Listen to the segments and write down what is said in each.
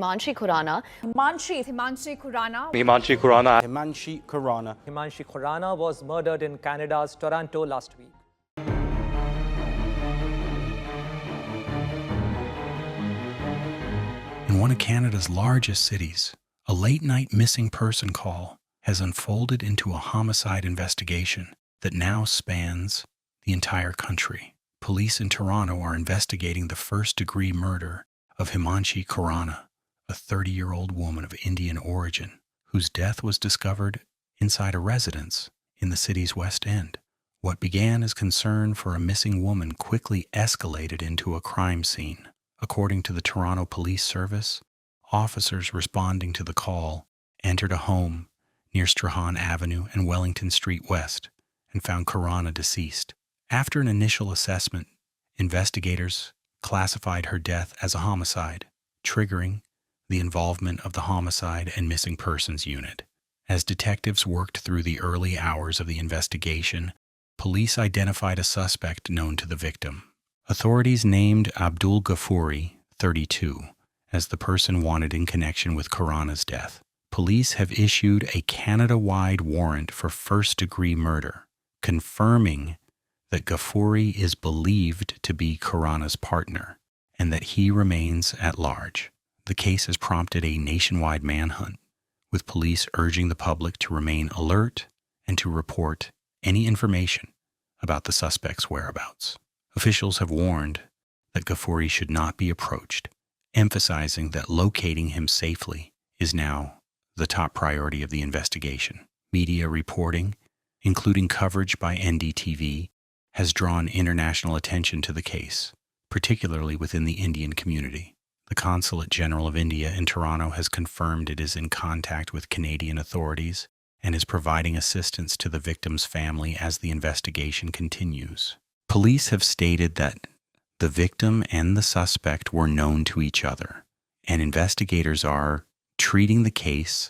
Himanshi Khurana. Himanshi Khurana. Himanshi Khurana. Himanshi Khurana. Himanshi Khurana was murdered in Canada's Toronto last week. In one of Canada's largest cities, a late-night missing person call has unfolded into a homicide investigation that now spans the entire country. Police in Toronto are investigating the first-degree murder of Himanshi Khurana, a 30-year-old woman of Indian origin, whose death was discovered inside a residence in the city's West End. What began as concern for a missing woman quickly escalated into a crime scene. According to the Toronto Police Service, officers responding to the call entered a home near Strahan Avenue and Wellington Street West and found Khurana deceased. After an initial assessment, investigators classified her death as a homicide, triggering the involvement of the Homicide and Missing Persons Unit. As detectives worked through the early hours of the investigation, police identified a suspect known to the victim. Authorities named Abdul Ghafoori, 32, as the person wanted in connection with Khurana's death. Police have issued a Canada-wide warrant for first-degree murder, confirming that Ghafoori is believed to be Khurana's partner and that he remains at large. The case has prompted a nationwide manhunt, with police urging the public to remain alert and to report any information about the suspect's whereabouts. Officials have warned that Ghafoori should not be approached, emphasizing that locating him safely is now the top priority of the investigation. Media reporting, including coverage by NDTV, has drawn international attention to the case, particularly within the Indian community. The Consulate General of India in Toronto has confirmed it is in contact with Canadian authorities and is providing assistance to the victim's family as the investigation continues. Police have stated that the victim and the suspect were known to each other, and investigators are treating the case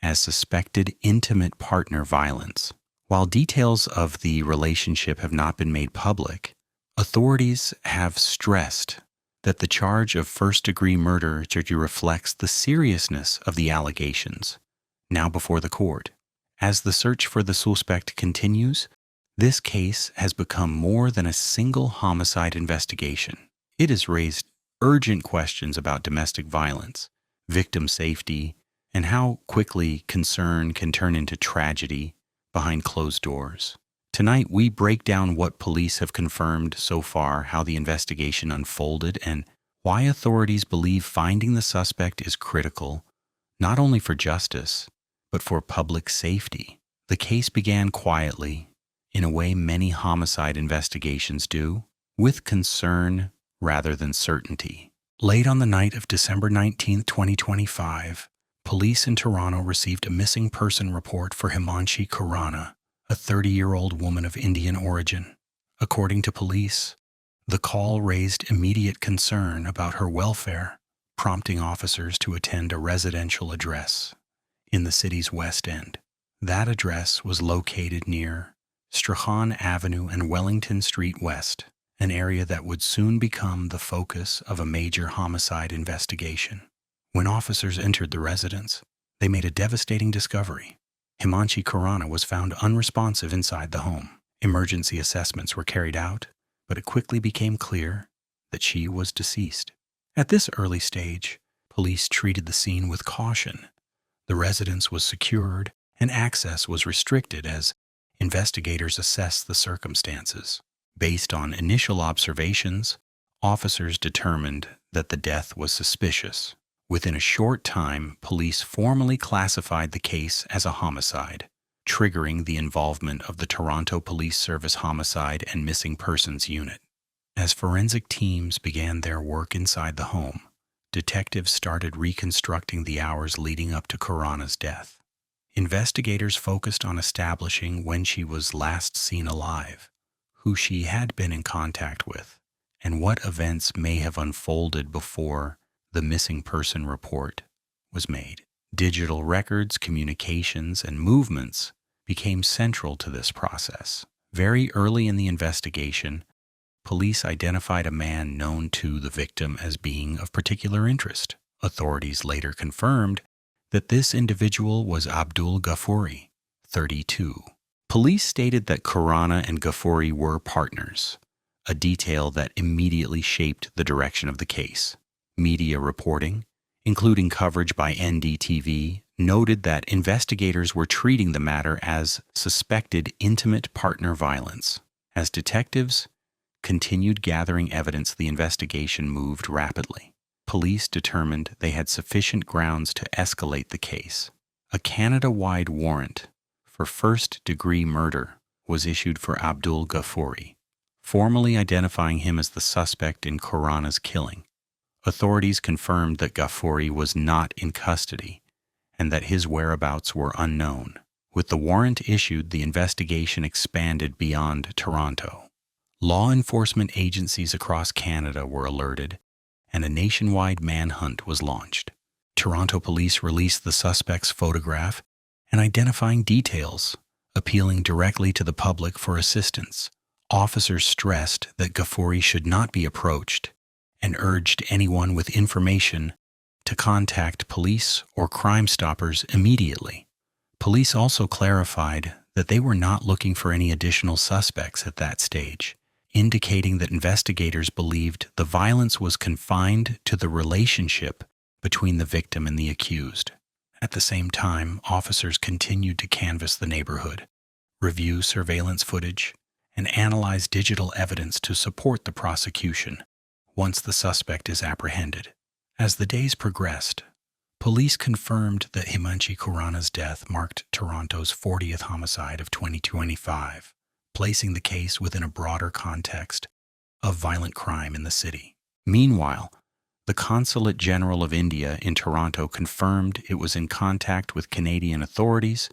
as suspected intimate partner violence. While details of the relationship have not been made public, authorities have stressed that the charge of first-degree murder reflects the seriousness of the allegations now before the court. As the search for the suspect continues, this case has become more than a single homicide investigation. It has raised urgent questions about domestic violence, victim safety, and how quickly concern can turn into tragedy behind closed doors. Tonight, we break down what police have confirmed so far, how the investigation unfolded, and why authorities believe finding the suspect is critical, not only for justice, but for public safety. The case began quietly, in a way many homicide investigations do, with concern rather than certainty. Late on the night of December 19, 2025, police in Toronto received a missing person report for Himanshi Khurana, a 30-year-old woman of Indian origin. According to police, the call raised immediate concern about her welfare, prompting officers to attend a residential address in the city's West End. That address was located near Strahan Avenue and Wellington Street West, an area that would soon become the focus of a major homicide investigation. When officers entered the residence, they made a devastating discovery. Himanshi Khurana was found unresponsive inside the home. Emergency assessments were carried out, but it quickly became clear that she was deceased. At this early stage, police treated the scene with caution. The residence was secured and access was restricted as investigators assessed the circumstances. Based on initial observations, officers determined that the death was suspicious. Within a short time, police formally classified the case as a homicide, triggering the involvement of the Toronto Police Service Homicide and Missing Persons Unit. As forensic teams began their work inside the home, detectives started reconstructing the hours leading up to Khurana's death. Investigators focused on establishing when she was last seen alive, who she had been in contact with, and what events may have unfolded before the missing person report was made. Digital records, communications, and movements became central to this process. Very early in the investigation, police identified a man known to the victim as being of particular interest. Authorities later confirmed that this individual was Abdul Ghafoori, 32. Police stated that Khurana and Ghafoori were partners, a detail that immediately shaped the direction of the case. Media reporting, including coverage by NDTV, noted that investigators were treating the matter as suspected intimate partner violence. As detectives continued gathering evidence, the investigation moved rapidly. Police determined they had sufficient grounds to escalate the case. A Canada-wide warrant for first-degree murder was issued for Abdul Ghafoori, formally identifying him as the suspect in Khurana's killing. Authorities confirmed that Ghafoori was not in custody and that his whereabouts were unknown. With the warrant issued, the investigation expanded beyond Toronto. Law enforcement agencies across Canada were alerted, and a nationwide manhunt was launched. Toronto police released the suspect's photograph and identifying details, appealing directly to the public for assistance. Officers stressed that Ghafoori should not be approached and urged anyone with information to contact police or Crime Stoppers immediately. Police also clarified that they were not looking for any additional suspects at that stage, indicating that investigators believed the violence was confined to the relationship between the victim and the accused. At the same time, officers continued to canvass the neighborhood, review surveillance footage, and analyze digital evidence to support the prosecution once the suspect is apprehended. As the days progressed, police confirmed that Himanshi Khurana's death marked Toronto's 40th homicide of 2025, placing the case within a broader context of violent crime in the city. Meanwhile, the Consulate General of India in Toronto confirmed it was in contact with Canadian authorities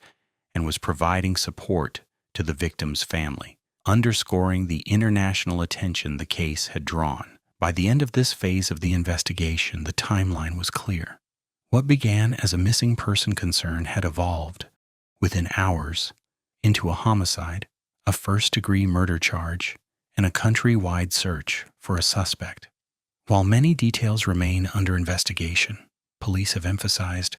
and was providing support to the victim's family, underscoring the international attention the case had drawn. By the end of this phase of the investigation, the timeline was clear. What began as a missing person concern had evolved, within hours, into a homicide, a first-degree murder charge, and a country-wide search for a suspect. While many details remain under investigation, police have emphasized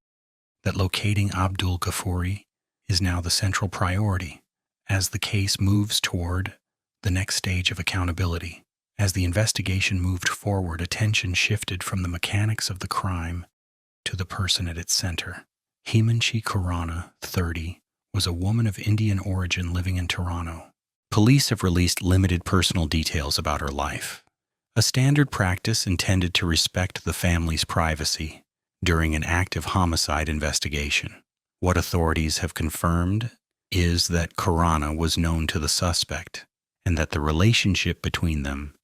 that locating Abdul Ghafoori is now the central priority as the case moves toward the next stage of accountability. As the investigation moved forward, attention shifted from the mechanics of the crime to the person at its center. Himanshi Khurana, 30, was a woman of Indian origin living in Toronto. Police have released limited personal details about her life, a standard practice intended to respect the family's privacy during an active homicide investigation. What authorities have confirmed is that Khurana was known to the suspect and that the relationship between them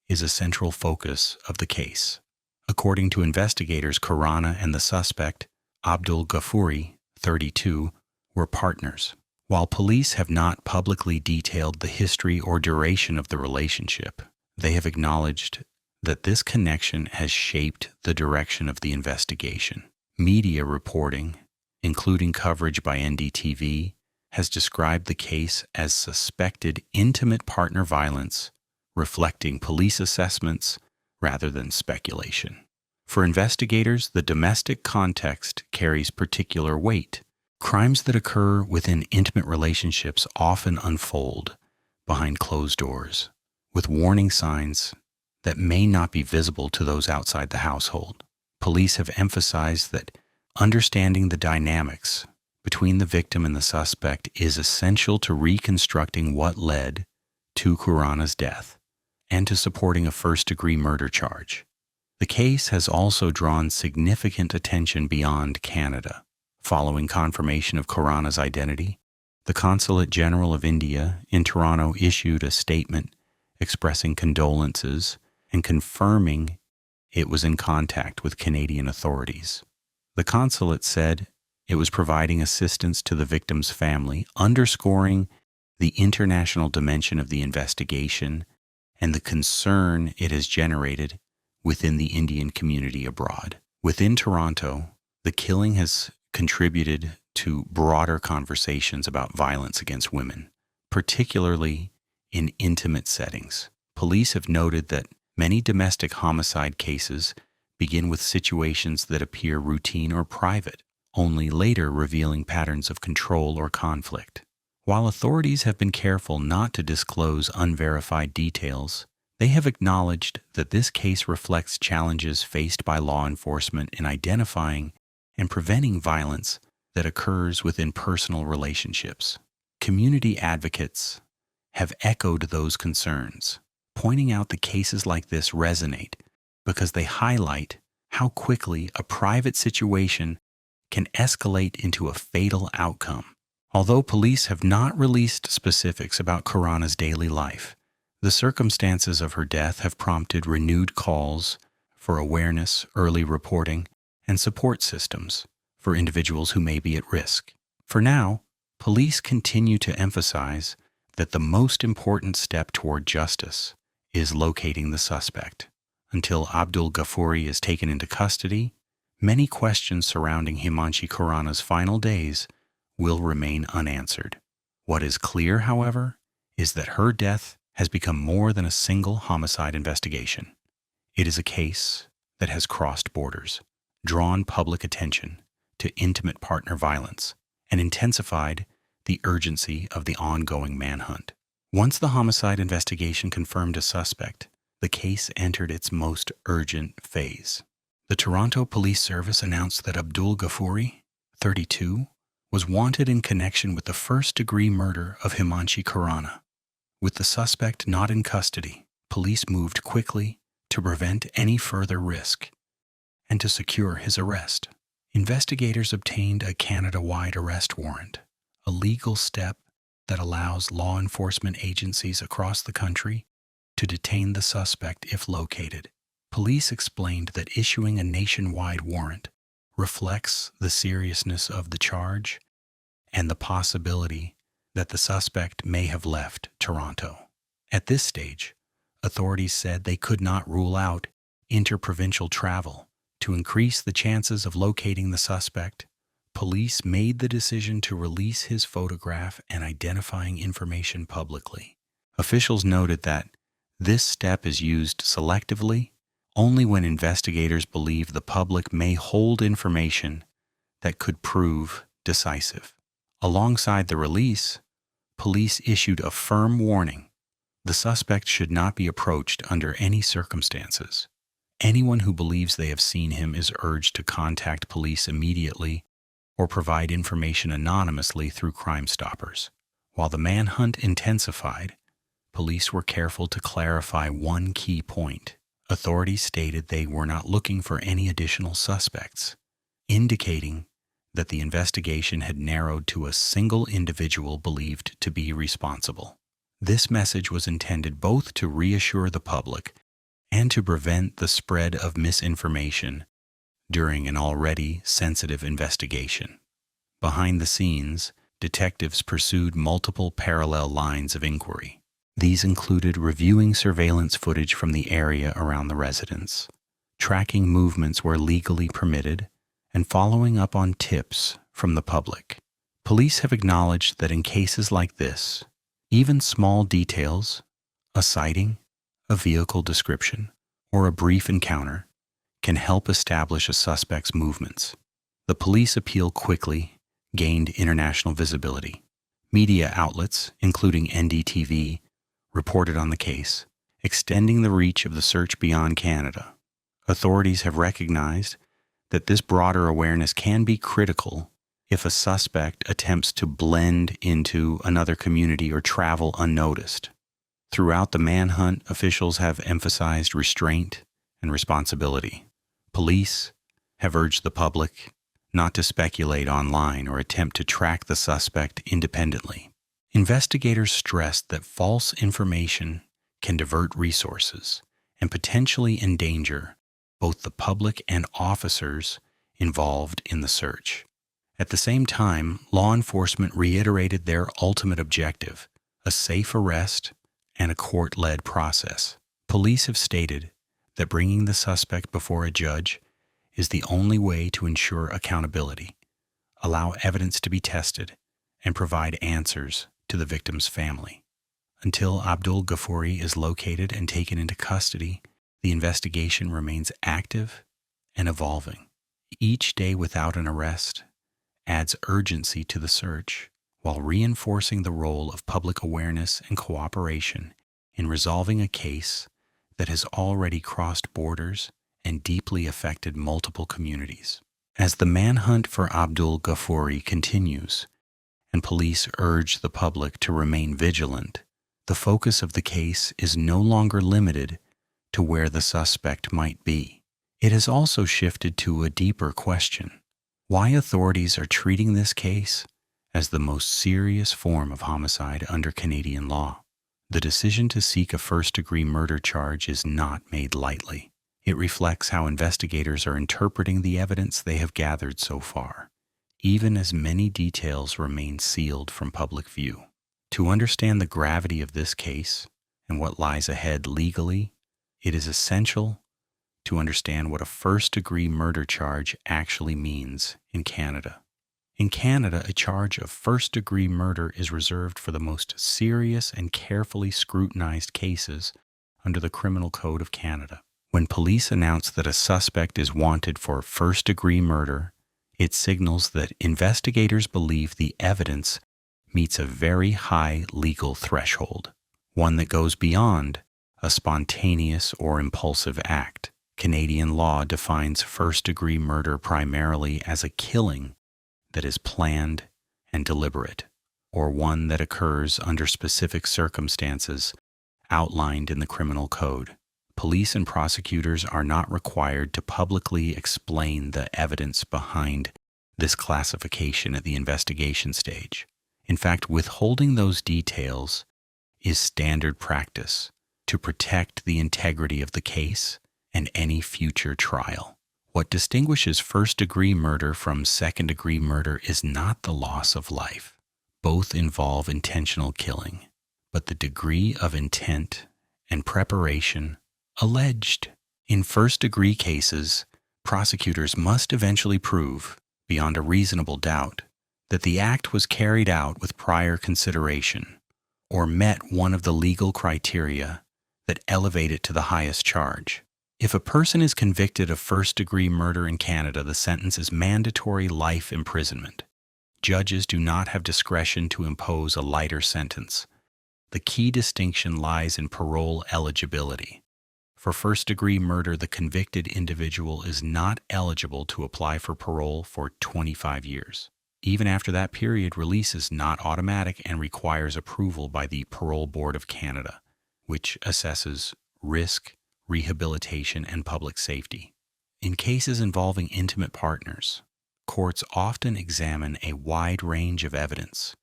is a central focus of the case. According to investigators, Khurana and the suspect, Abdul Ghafoori, 32, were partners. While police have not publicly detailed the history or duration of the relationship, they have acknowledged that this connection has shaped the direction of the investigation. Media reporting, including coverage by NDTV, has described the case as suspected intimate partner violence, reflecting police assessments rather than speculation. For investigators, the domestic context carries particular weight. Crimes that occur within intimate relationships often unfold behind closed doors, with warning signs that may not be visible to those outside the household. Police have emphasized that understanding the dynamics between the victim and the suspect is essential to reconstructing what led to Khurana's death and to supporting a first-degree murder charge. The case has also drawn significant attention beyond Canada. Following confirmation of Khurana's identity, the Consulate General of India in Toronto issued a statement expressing condolences and confirming it was in contact with Canadian authorities. The consulate said it was providing assistance to the victim's family, underscoring the international dimension of the investigation and the concern it has generated within the Indian community abroad. Within Toronto, the killing has contributed to broader conversations about violence against women, particularly in intimate settings. Police have noted that many domestic homicide cases begin with situations that appear routine or private, only later revealing patterns of control or conflict. While authorities have been careful not to disclose unverified details, they have acknowledged that this case reflects challenges faced by law enforcement in identifying and preventing violence that occurs within personal relationships. Community advocates have echoed those concerns, pointing out that cases like this resonate because they highlight how quickly a private situation can escalate into a fatal outcome. Although police have not released specifics about Khurana's daily life, the circumstances of her death have prompted renewed calls for awareness, early reporting, and support systems for individuals who may be at risk. For now, police continue to emphasize that the most important step toward justice is locating the suspect. Until Abdul Ghafoori is taken into custody, many questions surrounding Himanshi Khurana's final days will remain unanswered. What is clear, however, is that her death has become more than a single homicide investigation. It is a case that has crossed borders, drawn public attention to intimate partner violence, and intensified the urgency of the ongoing manhunt. Once the homicide investigation confirmed a suspect, the case entered its most urgent phase. The Toronto Police Service announced that Abdul Ghafoori, 32, was wanted in connection with the first-degree murder of Himanshi Khurana. With the suspect not in custody, police moved quickly to prevent any further risk and to secure his arrest. Investigators obtained a Canada-wide arrest warrant, a legal step that allows law enforcement agencies across the country to detain the suspect if located. Police explained that issuing a nationwide warrant reflects the seriousness of the charge and the possibility that the suspect may have left Toronto. At this stage, authorities said they could not rule out interprovincial travel. To increase the chances of locating the suspect, police made the decision to release his photograph and identifying information publicly. Officials noted that this step is used selectively only when investigators believe the public may hold information that could prove decisive. Alongside the release, police issued a firm warning: the suspect should not be approached under any circumstances. Anyone who believes they have seen him is urged to contact police immediately or provide information anonymously through Crime Stoppers. While the manhunt intensified, police were careful to clarify one key point. Authorities stated they were not looking for any additional suspects, indicating that the investigation had narrowed to a single individual believed to be responsible. This message was intended both to reassure the public and to prevent the spread of misinformation during an already sensitive investigation. Behind the scenes, detectives pursued multiple parallel lines of inquiry. These included reviewing surveillance footage from the area around the residence, tracking movements where legally permitted, and following up on tips from the public. Police have acknowledged that in cases like this, even small details, a sighting, a vehicle description, or a brief encounter, can help establish a suspect's movements. The police appeal quickly gained international visibility. Media outlets, including NDTV, reported on the case, extending the reach of the search beyond Canada. Authorities have recognized that this broader awareness can be critical if a suspect attempts to blend into another community or travel unnoticed. Throughout the manhunt, officials have emphasized restraint and responsibility. Police have urged the public not to speculate online or attempt to track the suspect independently. Investigators stressed that false information can divert resources and potentially endanger both the public and officers involved in the search. At the same time, law enforcement reiterated their ultimate objective: a safe arrest and a court-led process. Police have stated that bringing the suspect before a judge is the only way to ensure accountability, allow evidence to be tested, and provide answers to the victim's family. Until Abdul Ghafoori is located and taken into custody, the investigation remains active and evolving. Each day without an arrest adds urgency to the search, while reinforcing the role of public awareness and cooperation in resolving a case that has already crossed borders and deeply affected multiple communities. As the manhunt for Abdul Ghafoori continues, and police urge the public to remain vigilant, the focus of the case is no longer limited to where the suspect might be. It has also shifted to a deeper question: why authorities are treating this case as the most serious form of homicide under Canadian law. The decision to seek a first-degree murder charge is not made lightly. It reflects how investigators are interpreting the evidence they have gathered so far, even as many details remain sealed from public view. To understand the gravity of this case and what lies ahead legally, it is essential to understand what a first-degree murder charge actually means in Canada. In Canada, a charge of first-degree murder is reserved for the most serious and carefully scrutinized cases under the Criminal Code of Canada. When police announce that a suspect is wanted for first-degree murder, it signals that investigators believe the evidence meets a very high legal threshold, one that goes beyond a spontaneous or impulsive act. Canadian law defines first-degree murder primarily as a killing that is planned and deliberate, or one that occurs under specific circumstances outlined in the Criminal Code. Police and prosecutors are not required to publicly explain the evidence behind this classification at the investigation stage. In fact, withholding those details is standard practice to protect the integrity of the case and any future trial. What distinguishes first-degree murder from second-degree murder is not the loss of life. Both involve intentional killing, but the degree of intent and preparation alleged. In first-degree cases, prosecutors must eventually prove, beyond a reasonable doubt, that the act was carried out with prior consideration or met one of the legal criteria that elevate it to the highest charge. If a person is convicted of first-degree murder in Canada, the sentence is mandatory life imprisonment. Judges do not have discretion to impose a lighter sentence. The key distinction lies in parole eligibility. For first-degree murder, the convicted individual is not eligible to apply for parole for 25 years. Even after that period, release is not automatic and requires approval by the Parole Board of Canada, which assesses risk, rehabilitation, and public safety. In cases involving intimate partners, courts often examine a wide range of evidence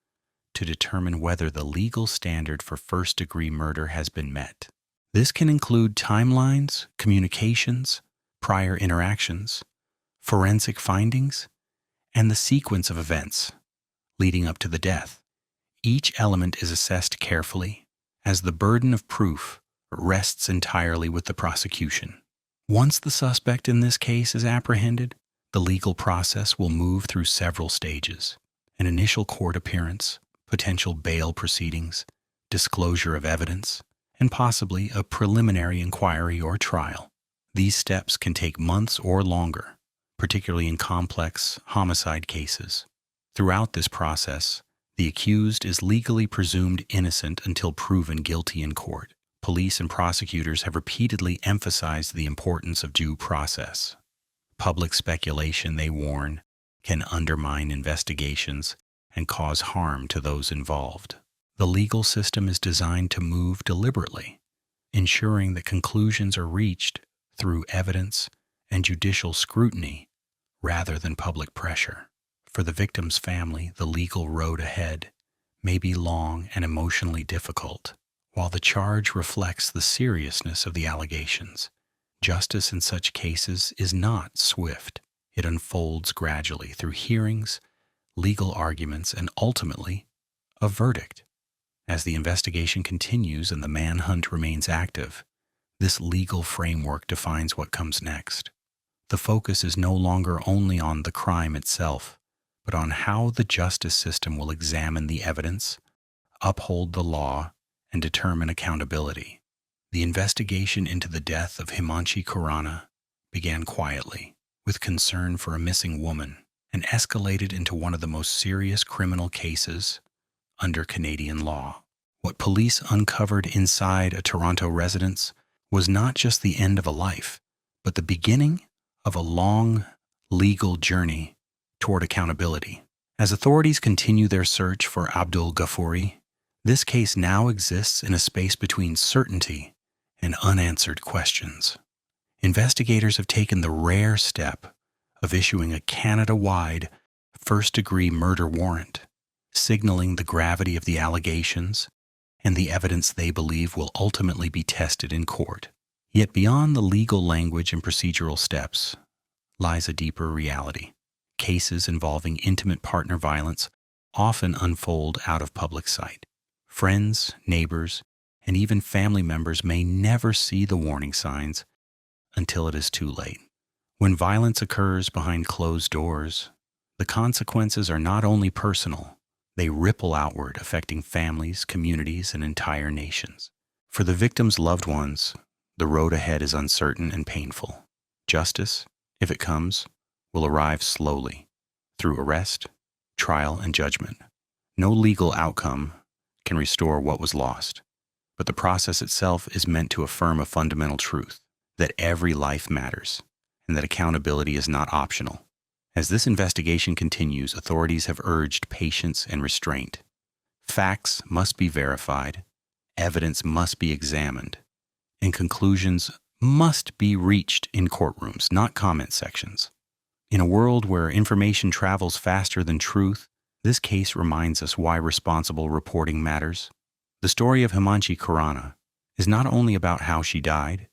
to determine whether the legal standard for first-degree murder has been met. This can include timelines, communications, prior interactions, forensic findings, and the sequence of events leading up to the death. Each element is assessed carefully, as the burden of proof rests entirely with the prosecution. Once the suspect in this case is apprehended, the legal process will move through several stages: an initial court appearance, potential bail proceedings, disclosure of evidence, and possibly a preliminary inquiry or trial. These steps can take months or longer, particularly in complex homicide cases. Throughout this process, the accused is legally presumed innocent until proven guilty in court. Police and prosecutors have repeatedly emphasized the importance of due process. Public speculation, they warn, can undermine investigations and cause harm to those involved. The legal system is designed to move deliberately, ensuring that conclusions are reached through evidence and judicial scrutiny rather than public pressure. For the victim's family, the legal road ahead may be long and emotionally difficult. While the charge reflects the seriousness of the allegations, justice in such cases is not swift. It unfolds gradually through hearings, legal arguments, and ultimately, a verdict. As the investigation continues and the manhunt remains active, this legal framework defines what comes next. The focus is no longer only on the crime itself, but on how the justice system will examine the evidence, uphold the law, and determine accountability. The investigation into the death of Himanshi Khurana began quietly. with concern for a missing woman and escalated into one of the most serious criminal cases under Canadian law. What police uncovered inside a Toronto residence was not just the end of a life, but the beginning of a long legal journey toward accountability. As authorities continue their search for Abdul Ghafoori, this case now exists in a space between certainty and unanswered questions. Investigators have taken the rare step of issuing a Canada-wide first-degree murder warrant, signaling the gravity of the allegations and the evidence they believe will ultimately be tested in court. Yet beyond the legal language and procedural steps lies a deeper reality. Cases involving intimate partner violence often unfold out of public sight. Friends, neighbors, and even family members may never see the warning signs until it is too late. When violence occurs behind closed doors, the consequences are not only personal, they ripple outward, affecting families, communities, and entire nations. For the victims' loved ones, the road ahead is uncertain and painful. Justice, if it comes, will arrive slowly, through arrest, trial, and judgment. No legal outcome can restore what was lost, but the process itself is meant to affirm a fundamental truth, that every life matters, and that accountability is not optional. As this investigation continues, authorities have urged patience and restraint. Facts must be verified, evidence must be examined, and conclusions must be reached in courtrooms, not comment sections. In a world where information travels faster than truth, this case reminds us why responsible reporting matters. The story of Himanshi Khurana is not only about how she died,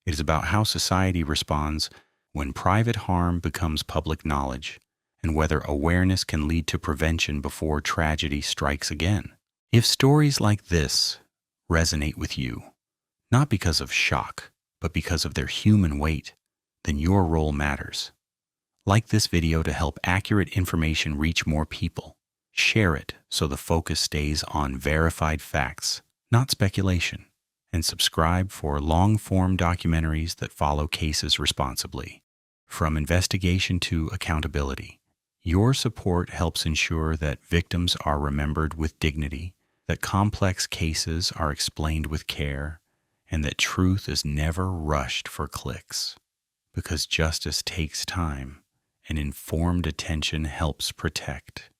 it is about how society responds when private harm becomes public knowledge, and whether awareness can lead to prevention before tragedy strikes again. If stories like this resonate with you, not because of shock, but because of their human weight, then your role matters. Like this video to help accurate information reach more people. Share it so the focus stays on verified facts, not speculation. And subscribe for long-form documentaries that follow cases responsibly. From investigation to accountability, your support helps ensure that victims are remembered with dignity, that complex cases are explained with care, and that truth is never rushed for clicks. Because justice takes time, and informed attention helps protect.